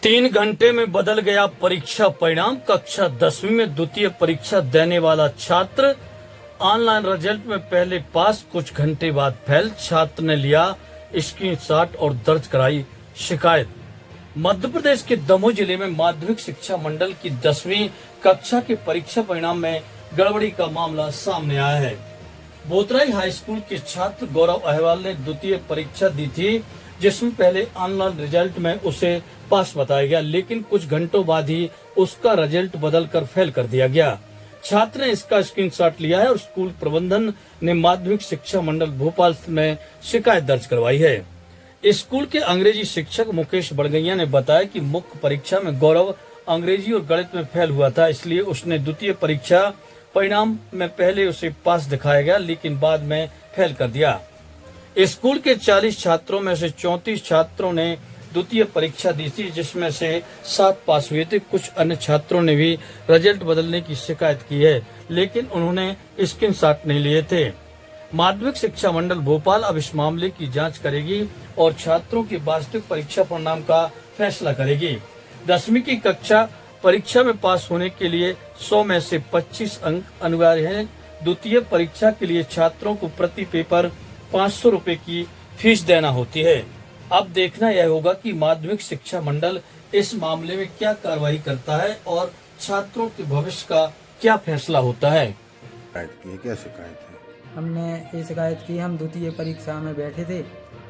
3 घंटे में बदल गया परीक्षा परिणाम। कक्षा 10वीं में द्वितीय परीक्षा देने वाला छात्र ऑनलाइन रिजल्ट में पहले पास, कुछ घंटे बाद फेल। छात्र ने लिया स्क्रीनशॉट और दर्ज कराई शिकायत। मध्य प्रदेश के दमोह जिले में माध्यमिक शिक्षा मंडल की 10वीं कक्षा के परीक्षा परिणाम में गड़बड़ी का मामला सामने आया है। बोतराई हाई स्कूल के छात्र गौरव अहवाल ने द्वितीय परीक्षा दी थी, जिसमें पहले ऑनलाइन रिजल्ट में उसे पास बताया गया, लेकिन कुछ घंटों बाद ही उसका रिजल्ट बदलकर फेल कर दिया गया। छात्र ने इसका स्क्रीनशॉट लिया है और स्कूल प्रबंधन ने माध्यमिक शिक्षा मंडल भोपाल में शिकायत दर्ज करवाई है। स्कूल के अंग्रेजी शिक्षक मुकेश बड़गैया ने बताया कि मुख्य परीक्षा में गौरव अंग्रेजी और गणित में फेल हुआ था, इसलिए उसने द्वितीय परीक्षा परिणाम में पहले उसे पास दिखाया गया, लेकिन बाद में फेल कर दिया। स्कूल के 40 छात्रों में से 34 छात्रों ने द्वितीय परीक्षा दी थी, जिसमें से 7 पास हुए थे। कुछ अन्य छात्रों ने भी रिजल्ट बदलने की शिकायत की है, लेकिन उन्होंने स्क्रीनशॉट नहीं लिए थे। माध्यमिक शिक्षा मंडल भोपाल अब इस मामले की जांच करेगी और छात्रों की वास्तविक परीक्षा परिणाम का फैसला करेगी। 10वीं की कक्षा परीक्षा में पास होने के लिए 100 में से 25 अंक अनिवार्य हैं। द्वितीय परीक्षा के लिए छात्रों को प्रति पेपर 500 रुपए की फीस देना होती है। अब देखना यह होगा कि माध्यमिक शिक्षा मंडल इस मामले में क्या कार्रवाई करता है और छात्रों के भविष्य का क्या फैसला होता है। क्या शिकायत है? हमने ये शिकायत की, हम द्वितीय परीक्षा में बैठे थे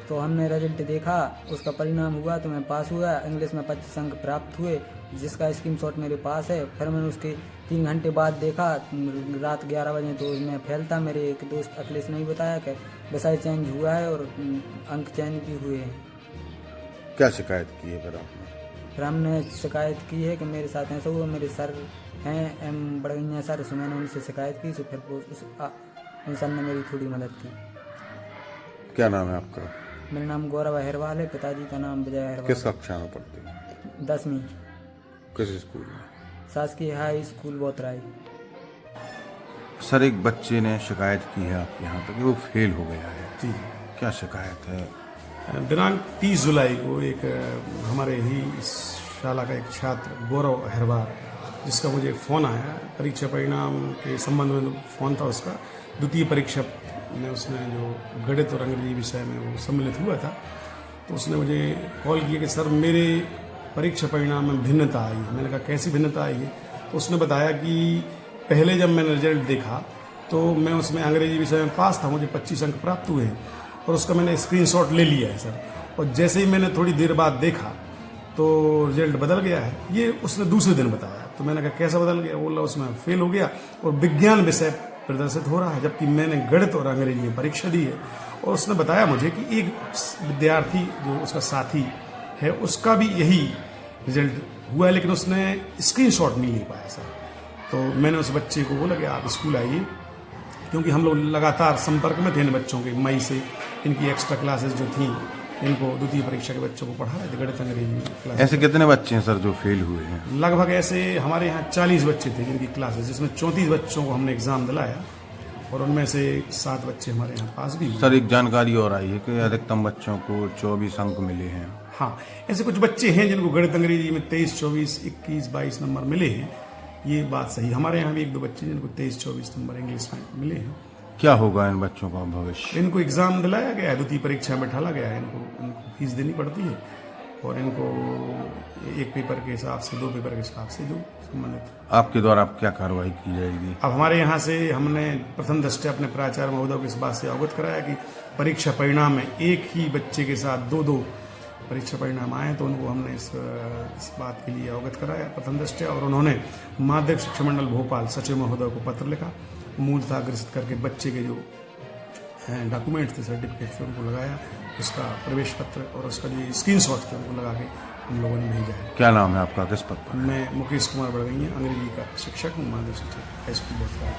तो हमने रिजल्ट देखा, उसका परिणाम हुआ तो मैं पास हुआ। इंग्लिश में 25 अंक प्राप्त हुए, जिसका स्क्रीनशॉट मेरे पास है। फिर मैंने उसके 3 घंटे बाद देखा, रात 11 बजे, तो मैं फेल था। मेरे एक दोस्त अखिलेश ने भी बताया कि विषय चेंज हुआ है और अंक चेंज भी हुए हैं। क्या शिकायत की है फिर आपने? फिर हमने शिकायत की है कि मेरे साथ ऐसा हुआ। मेरे सर हैं एम बड़गैया सर, उसमें मैंने उनसे शिकायत की, तो फिर उन सर ने मेरी थोड़ी मदद की। क्या नाम है आपका? मेरा नाम गौरव अहरवाल है, पिताजी का नाम विजय अहरवाल। किस कक्षा में पढ़ते हैं? 10वीं। किस स्कूल में? शासकीय हाई स्कूल बोतराई। सर, एक बच्चे ने शिकायत की है आपके यहाँ पे कि वो फेल हो गया है। जी, क्या शिकायत है? दिनांक 30 जुलाई को एक हमारे ही शाला का एक छात्र गौरव अहरवाल, जिसका मुझे फ़ोन आया परीक्षा परिणाम के संबंध में, फ़ोन था उसका। द्वितीय परीक्षा में उसने जो गणित और अंग्रेजी विषय में वो सम्मिलित हुआ था, तो उसने मुझे कॉल किया कि सर मेरे परीक्षा परिणाम में भिन्नता आई है। मैंने कहा कैसी भिन्नता आई है? तो उसने बताया कि पहले जब मैंने रिजल्ट देखा तो मैं उसमें अंग्रेजी विषय में पास था, मुझे 25 अंक प्राप्त हुए हैं और उसका मैंने स्क्रीनशॉट ले लिया है सर। और जैसे ही मैंने थोड़ी देर बाद देखा तो रिजल्ट बदल गया है। ये उसने दूसरे दिन बताया। तो मैंने कहा कैसा बदल गया? बोला उसमें फेल हो गया और विज्ञान विषय प्रदर्शित हो रहा है, जबकि मैंने गणित और अंग्रेजी में परीक्षा दी है। और उसने बताया मुझे कि एक विद्यार्थी जो उसका साथी है उसका भी यही रिजल्ट हुआ है, लेकिन उसने स्क्रीनशॉट नहीं ले पाया सर। तो मैंने उस बच्चे को बोला कि आप स्कूल आइए, क्योंकि हम लोग लगातार संपर्क में थे इन बच्चों के। मई से इनकी एक्स्ट्रा क्लासेस जो थी, इनको द्वितीय परीक्षा के बच्चों को पढ़ा रहे थे गणित अंग्रेजी क्लास। ऐसे कितने बच्चे हैं सर जो फेल हुए हैं? लगभग ऐसे हमारे यहाँ 40 बच्चे थे जिनकी क्लासेस, जिसमें 34 बच्चों को हमने एग्जाम दिलाया और उनमें से 7 बच्चे हमारे यहाँ पास भी हुए। सर, एक जानकारी और आई है कि अधिकतम बच्चों को 24 अंक मिले हैं। हाँ, ऐसे कुछ बच्चे हैं जिनको गणित अंग्रेजी में 23, 24, 21, 22 नंबर मिले हैं। ये बात सही। हमारे यहाँ भी 1-2 बच्चे जिनको 23, 24 नंबर इंग्लिश में मिले हैं। क्या होगा इन बच्चों का भविष्य? इनको एग्जाम दिलाया गया है, द्वितीय परीक्षा में ढाला गया है। इनको फीस देनी पड़ती है और इनको एक पेपर के हिसाब से, 2 पेपर के हिसाब से जो संबंधित। आपके द्वारा अब क्या कार्रवाई की जाएगी? अब हमारे यहाँ से हमने प्रथम दृष्टया अपने प्राचार्य महोदय को इस बात से अवगत कराया कि परीक्षा परिणाम में एक ही बच्चे के साथ 2-2 परीक्षा परिणाम आए, तो उनको हमने इस बात के लिए अवगत कराया प्रथम दृष्टया। और उन्होंने माध्यमिक शिक्षा मंडल भोपाल सचिव महोदय को पत्र लिखा, मूलतः अग्रसित करके बच्चे के जो डॉक्यूमेंट्स थे, सर्टिफिकेट थे, उनको लगाया। उसका प्रवेश पत्र और उसका जो स्क्रीनशॉट थे उनको लगा के हम लोगों ने भेजा है। क्या नाम है आपका? किस पद पर? मैं मुकेश कुमार बड़गैया, अंग्रेजी का शिक्षक हूँ, माध्यमिक शिक्षक हाई स्कूल बोतराई।